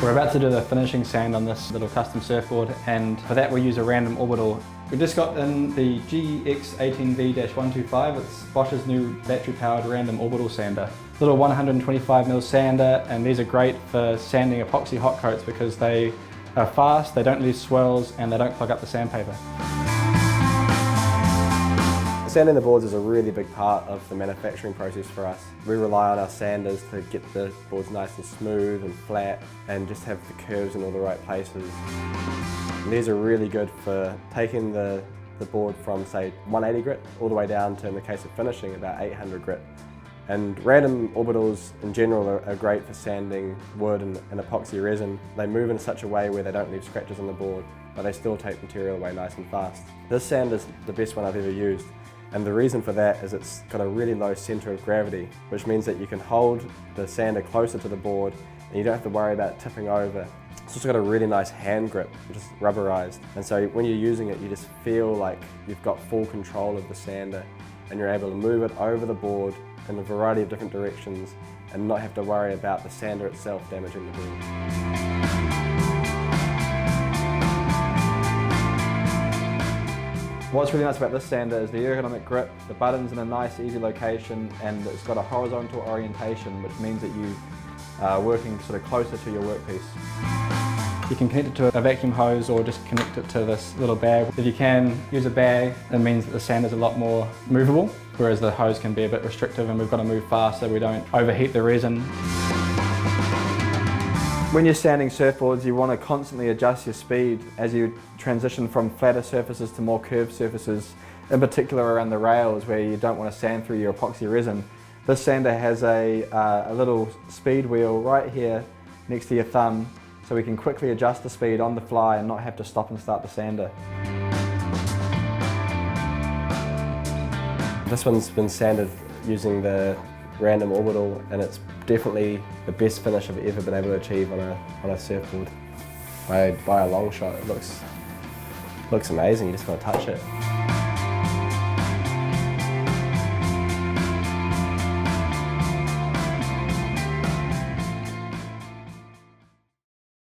We're about to do the finishing sand on this little custom surfboard, and for that we use a Random Orbital. We just got in the GEX18V-125, it's Bosch's new battery powered Random Orbital Sander. Little 125mm sander, and these are great for sanding epoxy hot coats because they are fast, they don't leave swirls, and they don't clog up the sandpaper. Sanding the boards is a really big part of the manufacturing process for us. We rely on our sanders to get the boards nice and smooth and flat and just have the curves in all the right places. And these are really good for taking the board from, say, 180 grit all the way down to, in the case of finishing, about 800 grit. And Random Orbitals in general are great for sanding wood and epoxy resin. They move in such a way where they don't leave scratches on the board, but they still take material away nice and fast. This sander is the best one I've ever used. And the reason for that is it's got a really low centre of gravity, which means that you can hold the sander closer to the board and you don't have to worry about tipping over. It's also got a really nice hand grip, which is rubberized. And so when you're using it, you just feel like you've got full control of the sander and you're able to move it over the board in a variety of different directions and not have to worry about the sander itself damaging the board. What's really nice about this sander is the ergonomic grip, the button's in a nice easy location, and it's got a horizontal orientation, which means that you are working sort of closer to your workpiece. You can connect it to a vacuum hose or just connect it to this little bag. If you can use a bag, it means that the sander's a lot more movable, whereas the hose can be a bit restrictive and we've got to move fast so we don't overheat the resin. When you're sanding surfboards, you want to constantly adjust your speed as you transition from flatter surfaces to more curved surfaces, in particular around the rails where you don't want to sand through your epoxy resin. This sander has a little speed wheel right here next to your thumb, so we can quickly adjust the speed on the fly and not have to stop and start the sander. This one's been sanded using the Random Orbital, and it's definitely the best finish I've ever been able to achieve on a surfboard. By a long shot. It looks amazing, you just want to touch it.